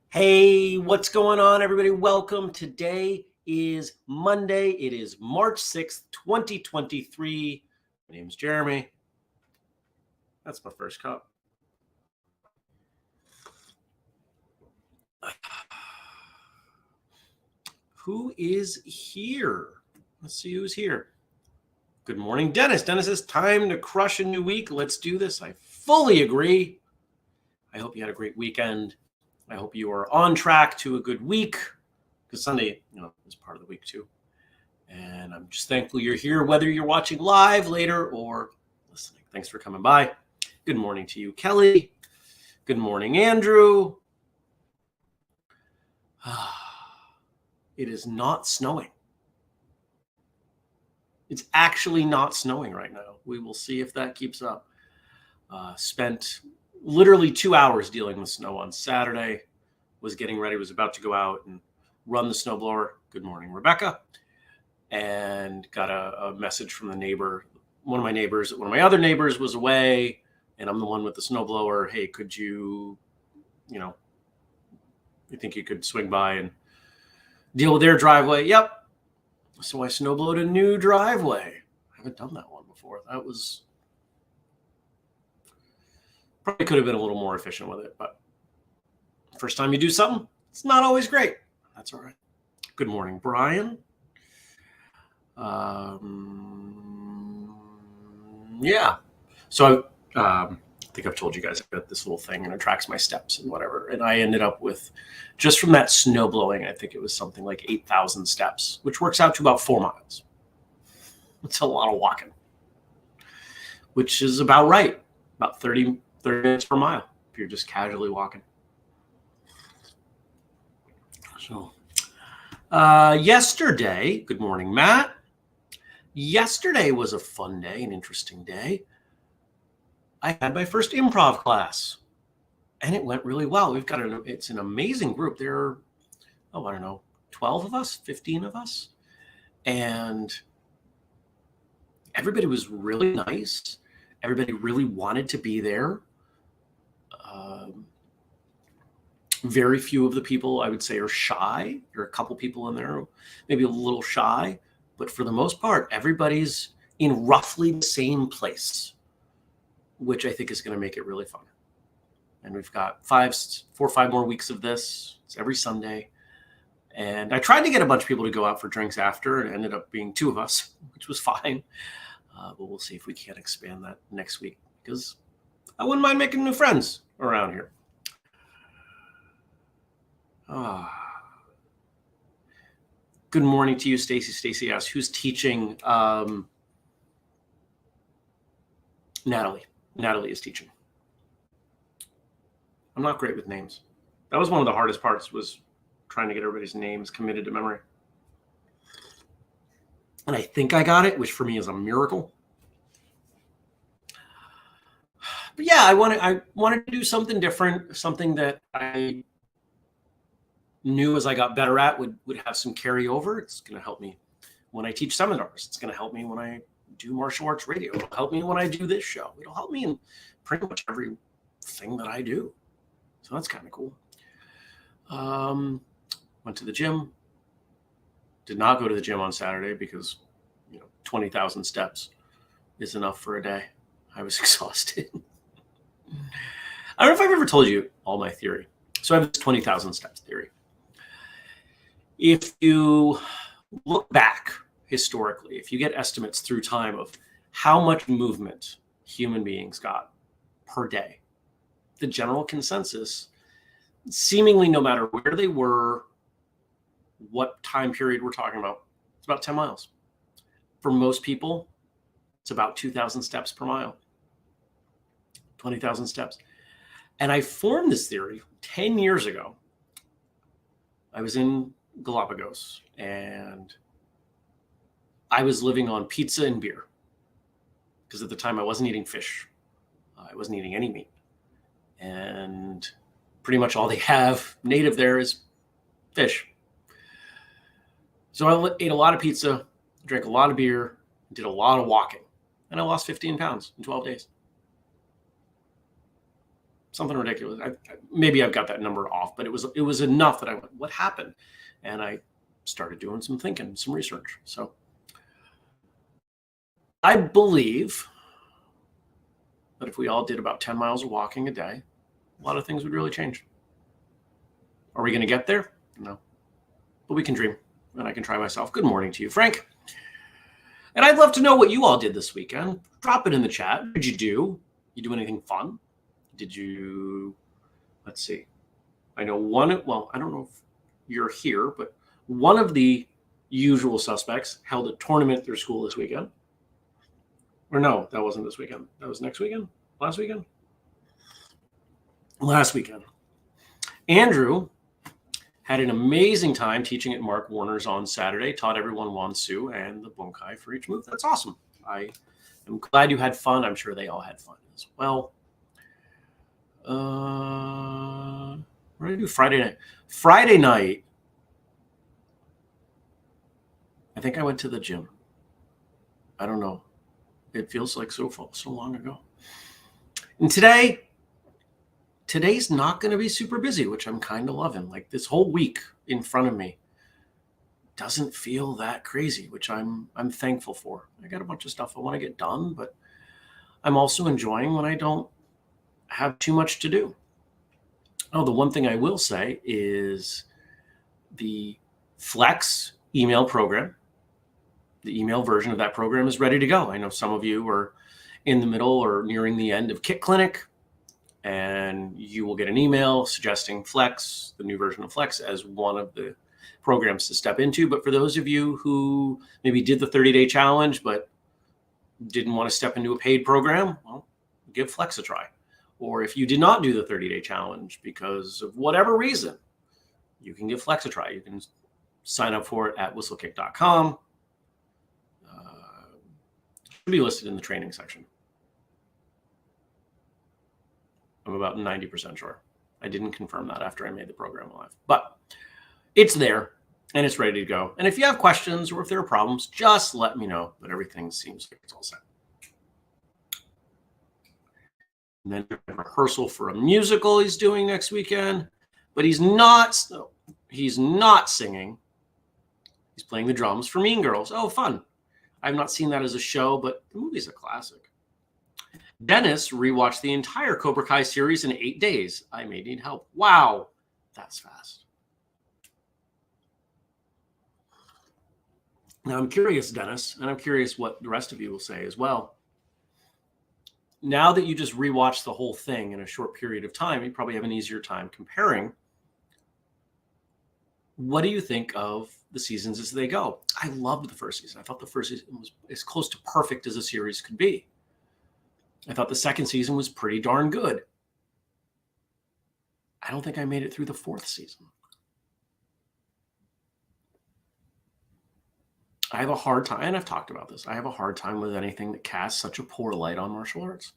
Hey, what's going on, everybody? Welcome. Today is Monday. It is March 6th, 2023. My name's Jeremy. That's my first cup. Who is here? Let's see who's here. Good morning, Dennis. Dennis says, time to crush a new week. Let's do this. I fully agree. I hope you had a great weekend. I hope you are on track to a good week, because Sunday, is part of the week too. And I'm just thankful you're here, whether you're watching live later or listening. Thanks for coming by. Good morning to you, Kelly. Good morning, Andrew. It is not snowing. It's actually not snowing right now. We will see if that keeps up. Spent literally 2 hours dealing with snow on Saturday. Was getting ready, was about to go out and run the snowblower. Good morning, Rebecca. And got a message from the neighbor. One of my other neighbors was away, and I'm the one with the snowblower. Hey, could you think you could swing by and deal with their driveway? Yep. So I snowblowed a new driveway. I haven't done that one before. That was probably could have been a little more efficient with it, but first time you do something, it's not always great. That's all right. Good morning, Brian. Yeah. So I think I've told you guys I've got this little thing and it tracks my steps and whatever. And I ended up with, just from that snow blowing, I think it was something like 8,000 steps, which works out to about 4 miles. It's a lot of walking, which is about right. About 30 minutes per mile if you're just casually walking. So yesterday, good morning, Matt. Yesterday was a fun day, an interesting day. I had my first improv class and it went really well. It's an amazing group. There are, 12 of us, 15 of us. And everybody was really nice. Everybody really wanted to be there. Very few of the people, I would say, are shy. There are a couple people in there, maybe a little shy. But for the most part, everybody's in roughly the same place, which I think is going to make it really fun. And we've got 4 or 5 more weeks of this. It's every Sunday. And I tried to get a bunch of people to go out for drinks after, and it ended up being 2 of us, which was fine. But we'll see if we can't expand that next week, because I wouldn't mind making new friends around here. Good morning to you, Stacy. Stacy asks, who's teaching? Natalie. Natalie is teaching. I'm not great with names. That was one of the hardest parts, was trying to get everybody's names committed to memory. And I think I got it, which for me is a miracle. But yeah, I wanted to do something different, something that I knew as I got better at would have some carryover. It's going to help me when I teach seminars. It's going to help me when I do martial arts radio. It'll help me when I do this show. It'll help me in pretty much everything that I do. So that's kind of cool. Went to the gym. Did not go to the gym on Saturday because 20,000 steps is enough for a day. I was exhausted. I don't know if I've ever told you all my theory. So I have this 20,000 steps theory. If you look back historically, if you get estimates through time of how much movement human beings got per day, the general consensus, seemingly no matter where they were, what time period we're talking about, it's about 10 miles. For most people, it's about 2,000 steps per mile. 20,000 steps. And I formed this theory 10 years ago. I was in Galapagos and I was living on pizza and beer because at the time I wasn't eating fish. I wasn't eating any meat. And pretty much all they have native there is fish. So I ate a lot of pizza, drank a lot of beer, did a lot of walking, and I lost 15 pounds in 12 days. Something ridiculous. Maybe I've got that number off, but it was enough that I went, what happened? And I started doing some thinking, some research. So I believe that if we all did about 10 miles of walking a day, a lot of things would really change. Are we going to get there? No. But we can dream, and I can try myself. Good morning to you, Frank. And I'd love to know what you all did this weekend. Drop it in the chat. What did you do? You do anything fun? Did you, let's see. I know I don't know if you're here, but one of the usual suspects held a tournament at their school this weekend. Or no, that wasn't this weekend. That was next weekend? Last weekend? Last weekend. Andrew had an amazing time teaching at Mark Warner's on Saturday, taught everyone Wansu and the Bunkai for each move. That's awesome. I am glad you had fun. I'm sure they all had fun as well. What did I do Friday night? Friday night, I think I went to the gym. I don't know. It feels like so long ago. And today's not going to be super busy, which I'm kind of loving. Like this whole week in front of me doesn't feel that crazy, which I'm thankful for. I got a bunch of stuff I want to get done, but I'm also enjoying when I don't have too much to do. Oh, the one thing I will say is the Flex email program. The email version of that program is ready to go. I know some of you are in the middle or nearing the end of Kit Clinic, and you will get an email suggesting Flex, the new version of Flex, as one of the programs to step into. But for those of you who maybe did the 30-day challenge but didn't want to step into a paid program, well, give Flex a try. Or if you did not do the 30-day challenge because of whatever reason, you can give Flex a try. You can sign up for it at whistlekick.com. Should be listed in the training section. I'm about 90% sure. I didn't confirm that after I made the program live, but it's there and it's ready to go. And if you have questions or if there are problems, just let me know. But everything seems like it's all set. And then a rehearsal for a musical he's doing next weekend, but he's not singing. He's playing the drums for Mean Girls. Oh, fun. I've not seen that as a show, but the movie's a classic. Dennis rewatched the entire Cobra Kai series in 8 days. I may need help. Wow, that's fast. Now I'm curious, Dennis, and I'm curious what the rest of you will say as well. Now that you just rewatched the whole thing in a short period of time, you probably have an easier time comparing. What do you think of the seasons as they go? I loved the first season. I thought the first season was as close to perfect as a series could be. I thought the second season was pretty darn good. I don't think I made it through the fourth season. I have a hard time, and I've talked about this, I have a hard time with anything that casts such a poor light on martial arts.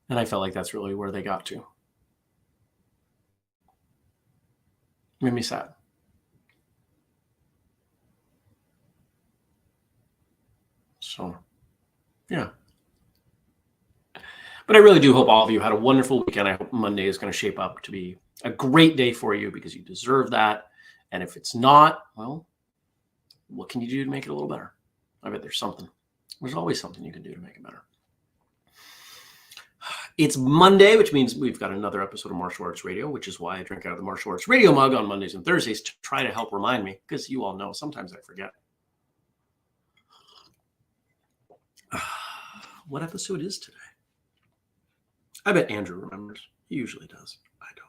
And I felt like that's really where they got to. Made me sad. So, yeah. But I really do hope all of you had a wonderful weekend. I hope Monday is going to shape up to be a great day for you because you deserve that. And if it's not, well, what can you do to make it a little better? I bet there's something. There's always something you can do to make it better. It's Monday, which means we've got another episode of Martial Arts Radio, which is why I drink out of the Martial Arts Radio mug on Mondays and Thursdays to try to help remind me, because you all know sometimes I forget. What episode is today? I bet Andrew remembers. He usually does. I don't.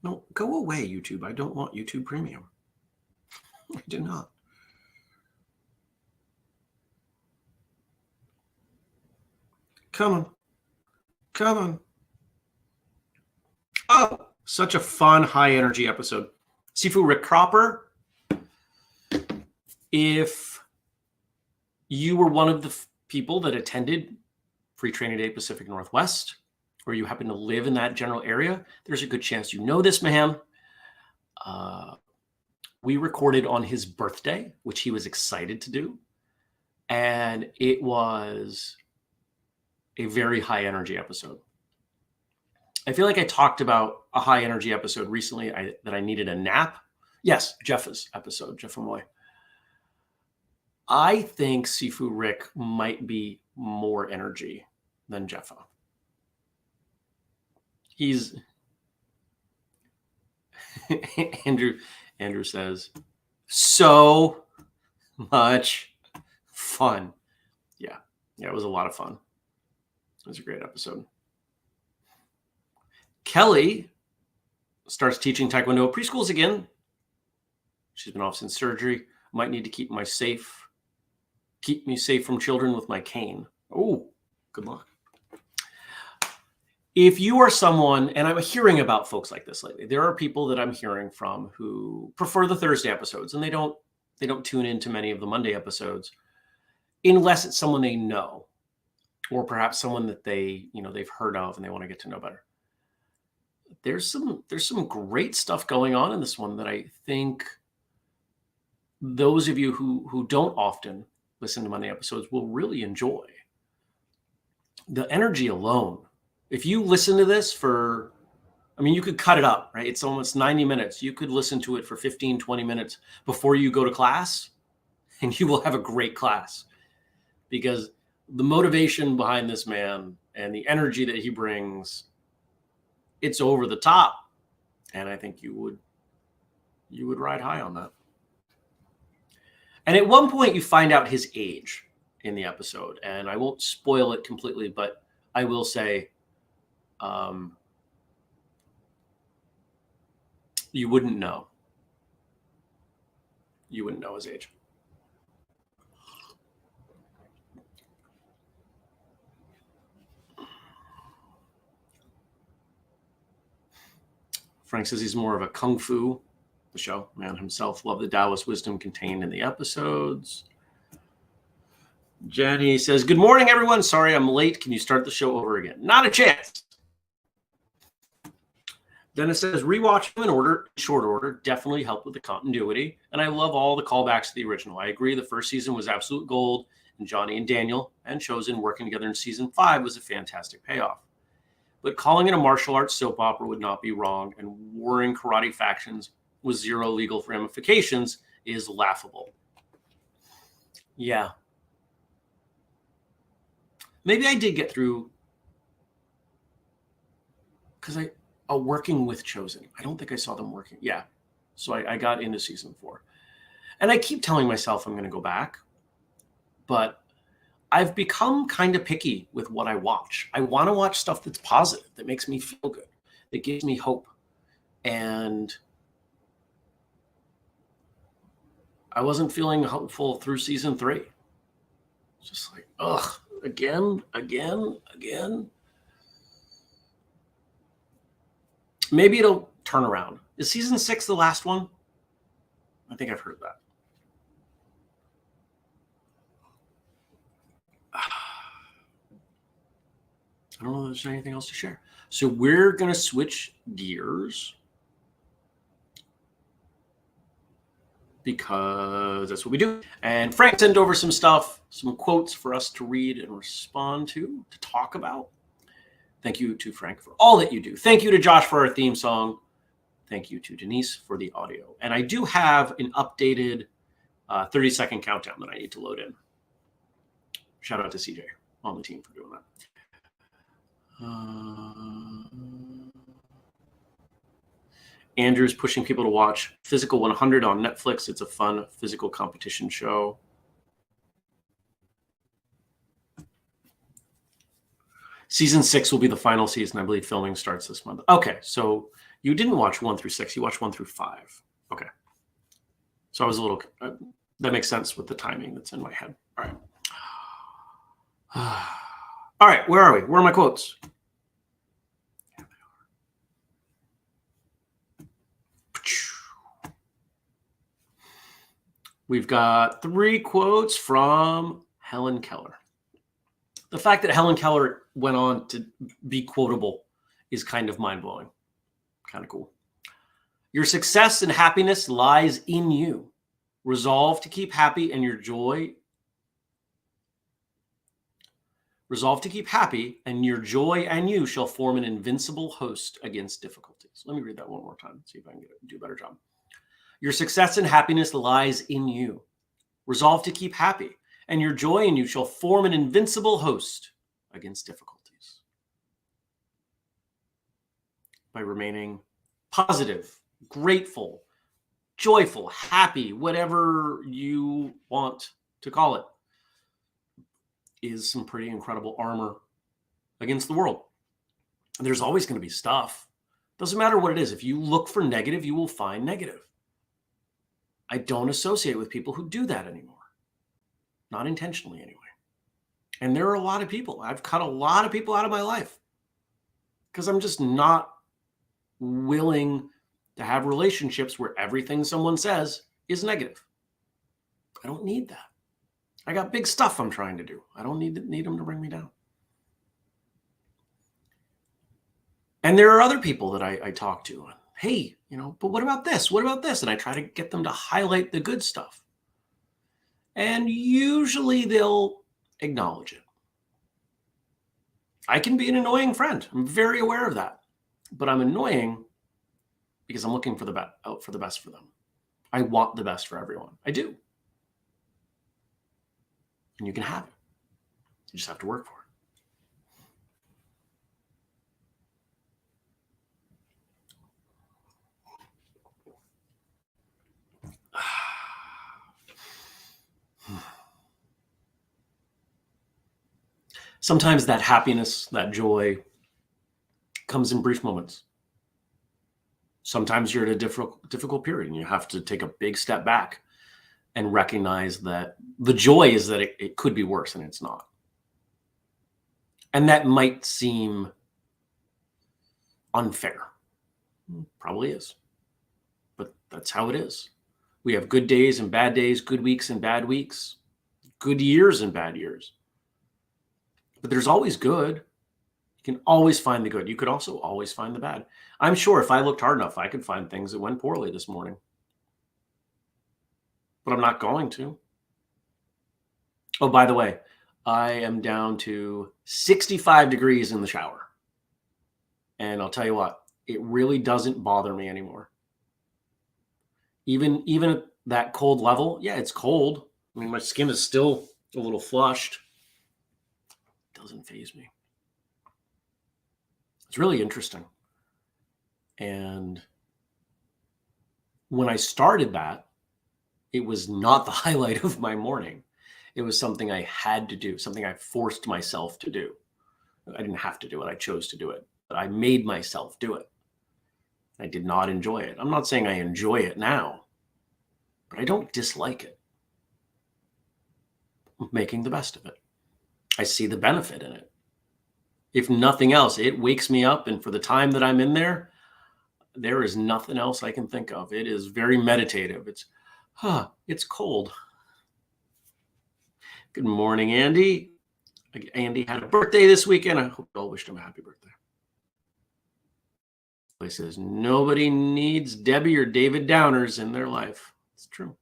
No, go away, YouTube. I don't want YouTube Premium. I do not. Come on. Come on. Oh, such a fun, high energy episode. Sifu Rick Cropper, if you were one of the people that attended Free Training Day Pacific Northwest, or you happen to live in that general area, there's a good chance you know this man. We recorded on his birthday, which he was excited to do. And it was a very high energy episode. I feel like I talked about a high energy episode recently that I needed a nap. Yes, Jeff's episode, Jeff Amoy. I think Sifu Rick might be more energy than Jeffa. He's Andrew says, so much fun. Yeah, it was a lot of fun. It was a great episode. Kelly starts teaching Taekwondo at preschools again. She's been off since surgery. Might need to keep me safe from children with my cane. Oh, good luck. If you are someone, and I'm hearing about folks like this lately, there are people that I'm hearing from who prefer the Thursday episodes, and they don't tune into many of the Monday episodes unless it's someone they know, or perhaps someone that they've heard of and they want to get to know better. There's some great stuff going on in this one that I think those of you who don't often listen to Monday episodes will really enjoy. The energy alone. If you listen to this you could cut it up, right? It's almost 90 minutes. You could listen to it for 15, 20 minutes before you go to class, and you will have a great class, because the motivation behind this man and the energy that he brings, it's over the top. And I think you would ride high on that. And at one point you find out his age in the episode, and I won't spoil it completely, but I will say, you wouldn't know. You wouldn't know his age. Frank says he's more of a kung fu, the show, man himself. Love the Taoist wisdom contained in the episodes. Jenny says, good morning, everyone. Sorry I'm late. Can you start the show over again? Not a chance. Dennis says, rewatch them in short order, definitely helped with the continuity. And I love all the callbacks to the original. I agree. The first season was absolute gold, and Johnny and Daniel and Chosen working together in season 5 was a fantastic payoff. But calling it a martial arts soap opera would not be wrong, and warring karate factions with zero legal ramifications is laughable. Yeah. Maybe I did get through, because working with Chosen. I don't think I saw them working. Yeah. So I got into season 4. And I keep telling myself I'm going to go back, but I've become kind of picky with what I watch. I want to watch stuff that's positive, that makes me feel good, that gives me hope. And I wasn't feeling hopeful through season 3. It's just like, ugh, again. Maybe it'll turn around. Is season 6 the last one? I think I've heard that. I don't know if there's anything else to share. So we're going to switch gears, because that's what we do. And Frank sent over some stuff, some quotes for us to read and respond to talk about. Thank you to Frank for all that you do. Thank you to Josh for our theme song. Thank you to Denise for the audio. And I do have an updated 30-second countdown that I need to load in. Shout out to CJ on the team for doing that. Andrew's pushing people to watch Physical 100 on Netflix. It's a fun physical competition show. Season 6 will be the final season. I believe filming starts this month. Okay, so you didn't watch 1 through 6. You watched 1 through 5. Okay. So I was a little... that makes sense with the timing that's in my head. All right. All right, where are we? Where are my quotes? We've got 3 quotes from Helen Keller. The fact that Helen Keller went on to be quotable is kind of mind-blowing. Kind of cool. Your success and happiness lies in you. Resolve to keep happy and your joy. Resolve to keep happy, and your joy and you shall form an invincible host against difficulties. Let me read that one more time, see if I can do a better job. Your success and happiness lies in you. Resolve to keep happy, and your joy and you shall form an invincible host against difficulties. By remaining positive, grateful, joyful, happy, whatever you want to call it, is some pretty incredible armor against the world. There's always going to be stuff. Doesn't matter what it is. If you look for negative, you will find negative. I don't associate with people who do that anymore. Not intentionally, anyway. And there are a lot of people. I've cut a lot of people out of my life because I'm just not willing to have relationships where everything someone says is negative. I don't need that. I got big stuff I'm trying to do. I don't need them to bring me down. And there are other people that I talk to. Hey, but what about this? What about this? And I try to get them to highlight the good stuff. And usually they'll acknowledge it. I can be an annoying friend. I'm very aware of that. But I'm annoying because I'm looking for the best for them. I want the best for everyone. I do. And you can have it. You just have to work for it. Sometimes that happiness, that joy comes in brief moments. Sometimes you're at a difficult period and you have to take a big step back and recognize that the joy is that it could be worse and it's not. And that might seem unfair. Probably is. But that's how it is. We have good days and bad days, good weeks and bad weeks, good years and bad years. But there's always good. You can always find the good. You could also always find the bad. I'm sure if I looked hard enough, I could find things that went poorly this morning. But I'm not going to. Oh, by the way, I am down to 65 degrees in the shower. And I'll tell you what, it really doesn't bother me anymore. Even at that cold level, yeah, it's cold. I mean, my skin is still a little flushed. It doesn't faze me. It's really interesting. And when I started that, it was not the highlight of my morning. It was something I had to do, something I forced myself to do. I didn't have to do it. I chose to do it. But I made myself do it. I did not enjoy it. I'm not saying I enjoy it now, but I don't dislike it. I'm making the best of it. I see the benefit in it. If nothing else, it wakes me up. And for the time that I'm in there, there is nothing else I can think of. It is very meditative. It's cold. Good morning, Andy. Andy had a birthday this weekend. I hope you all wished him a happy birthday. He says, nobody needs Debbie or David Downers in their life. It's true.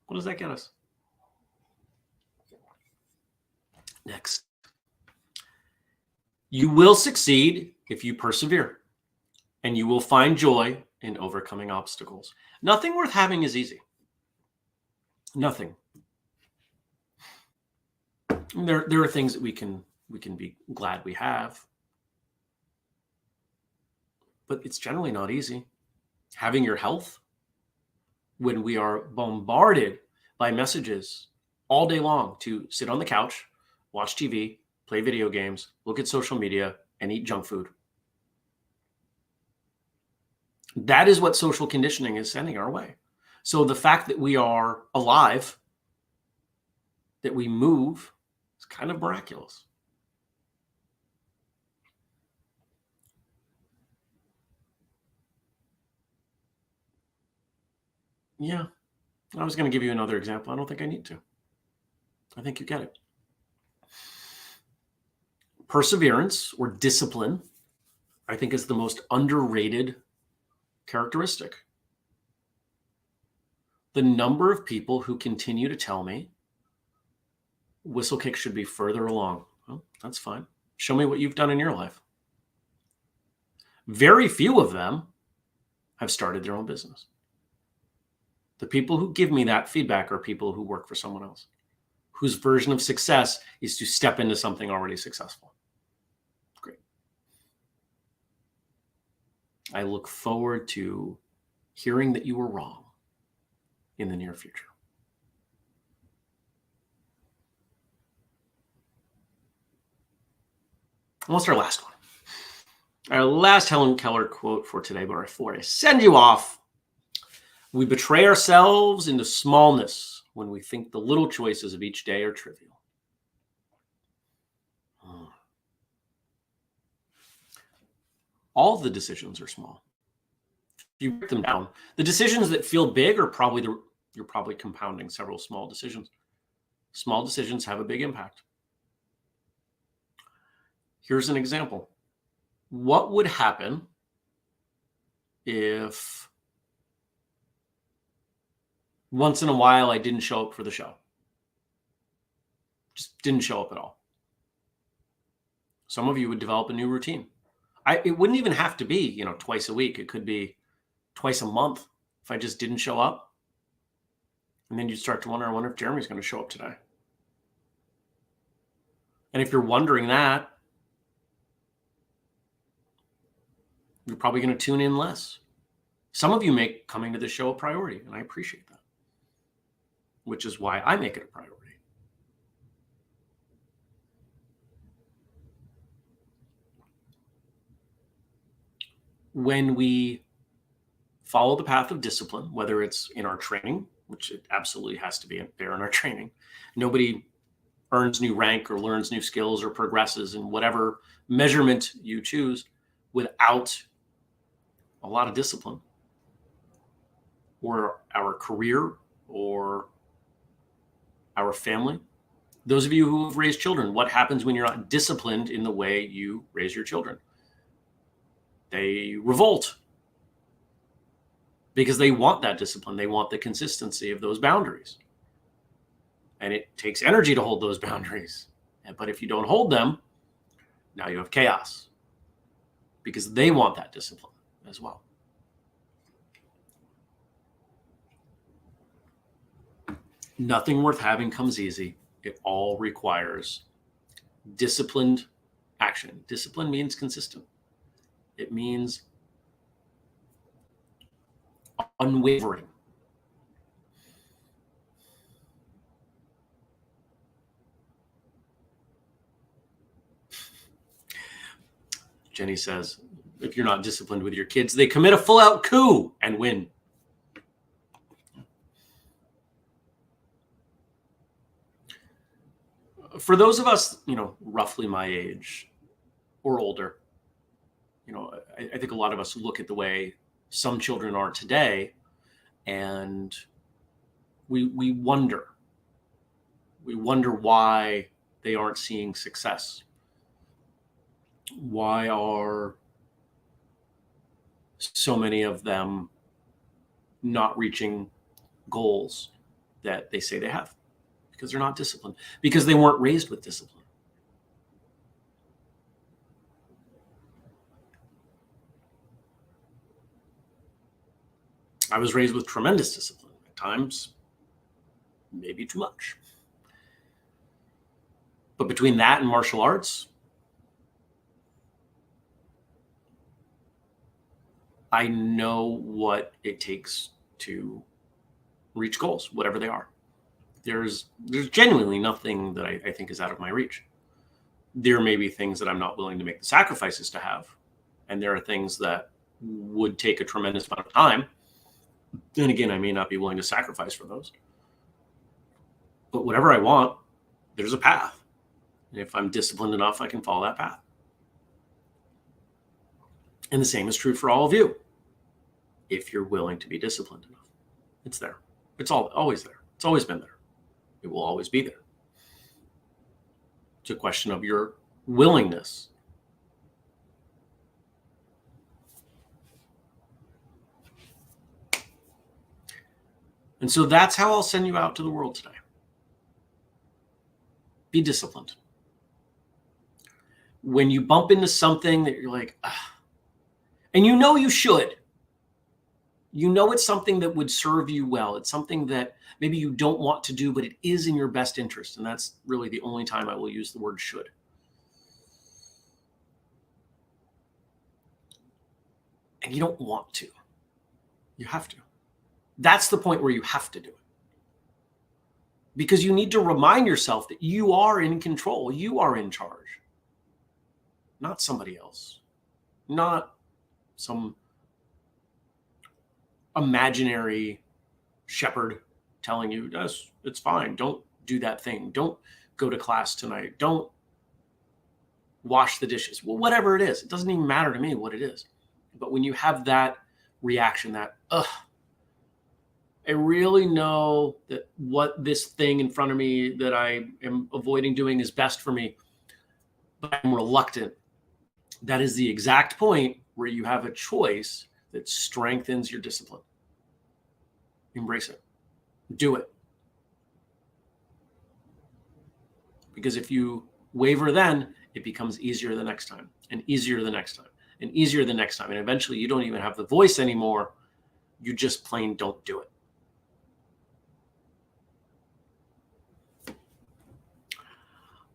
What does that get us? Next. You will succeed if you persevere, and you will find joy in overcoming obstacles. Nothing worth having is easy. Nothing. There are things that we can be glad we have, but it's generally not easy. Having your health, when we are bombarded by messages all day long to sit on the couch, watch TV, play video games, look at social media, and eat junk food. That is what social conditioning is sending our way. So the fact that we are alive, that we move, is kind of miraculous. Yeah, I was going to give you another example. I don't think I need to. I think you get it. Perseverance or discipline, I think, is the most underrated characteristic. The number of people who continue to tell me Whistlekick should be further along. Well, that's fine. Show me what you've done in your life. Very few of them have started their own business. The people who give me that feedback are people who work for someone else, whose version of success is to step into something already successful. Great. I look forward to hearing that you were wrong in the near future. And what's our last one? Our last Helen Keller quote for today, but before I send you off, we betray ourselves into smallness when we think the little choices of each day are trivial. All of the decisions are small. If you break them down, the decisions that feel big are probably you're probably compounding several small decisions. Small decisions have a big impact. Here's an example. What would happen if once in a while I didn't show up for the show? Just didn't show up at all. Some of you would develop a new routine. It wouldn't even have to be, twice a week. It could be twice a month if I just didn't show up. And then you'd start to wonder, I wonder if Jeremy's going to show up today. And if you're wondering that, you're probably going to tune in less. Some of you make coming to the show a priority, and I appreciate that, which is why I make it a priority. When we follow the path of discipline, whether it's in our training, which it absolutely has to be there in our training, nobody earns new rank or learns new skills or progresses in whatever measurement you choose without a lot of discipline, or our career, or our family. Those of you who have raised children, what happens when you're not disciplined in the way you raise your children? They revolt because they want that discipline. They want the consistency of those boundaries. And it takes energy to hold those boundaries. But if you don't hold them, now you have chaos because they want that discipline as well. Nothing worth having comes easy. It all requires disciplined action. Discipline means consistent. It means unwavering. Jenny says, if you're not disciplined with your kids, they commit a full-out coup and win. For those of us, roughly my age or older, I think a lot of us look at the way some children are today, and we wonder why they aren't seeing success. Why are so many of them not reaching goals that they say they have? Because they're not disciplined, because they weren't raised with discipline. I was raised with tremendous discipline, at times, maybe too much. But between that and martial arts, I know what it takes to reach goals, whatever they are. There's genuinely nothing that I think is out of my reach. There may be things that I'm not willing to make the sacrifices to have. And there are things that would take a tremendous amount of time. Then again, I may not be willing to sacrifice for those. But whatever I want, there's a path. And if I'm disciplined enough, I can follow that path. And the same is true for all of you, if you're willing to be disciplined enough. It's there. It's always there. It's always been there. It will always be there. It's a question of your willingness. And so that's how I'll send you out to the world today. Be disciplined. When you bump into something that you're like, and you know you should, you know it's something that would serve you well. It's something that maybe you don't want to do, but it is in your best interest. And that's really the only time I will use the word should. And you don't want to. You have to. That's the point where you have to do it. Because you need to remind yourself that you are in control. You are in charge. Not somebody else. Not some imaginary shepherd telling you, it's fine. Don't do that thing. Don't go to class tonight. Don't wash the dishes. Well, whatever it is, it doesn't even matter to me what it is. But when you have that reaction, that, I really know that what this thing in front of me that I am avoiding doing is best for me, but I'm reluctant. That is the exact point where you have a choice that strengthens your discipline. Embrace it. Do it. Because if you waver then, it becomes easier the next time, and easier the next time, and easier the next time. And eventually you don't even have the voice anymore. You just plain don't do it.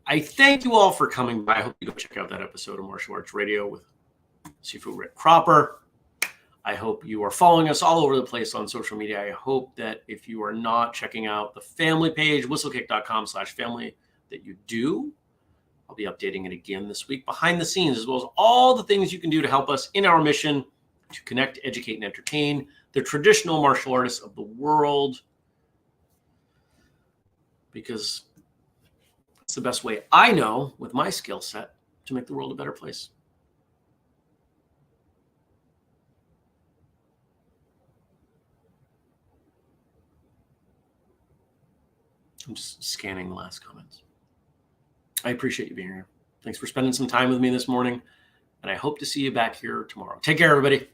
I thank you all for coming by. I hope you go check out that episode of Martial Arts Radio with Sifu Rick Cropper. I hope you are following us all over the place on social media. I hope that if you are not checking out the family page, whistlekick.com/family, that you do. I'll be updating it again this week behind the scenes, as well as all the things you can do to help us in our mission to connect, educate, and entertain the traditional martial artists of the world. Because it's the best way I know with my skill set to make the world a better place. I'm just scanning the last comments. I appreciate you being here. Thanks for spending some time with me this morning, and I hope to see you back here tomorrow. Take care, everybody.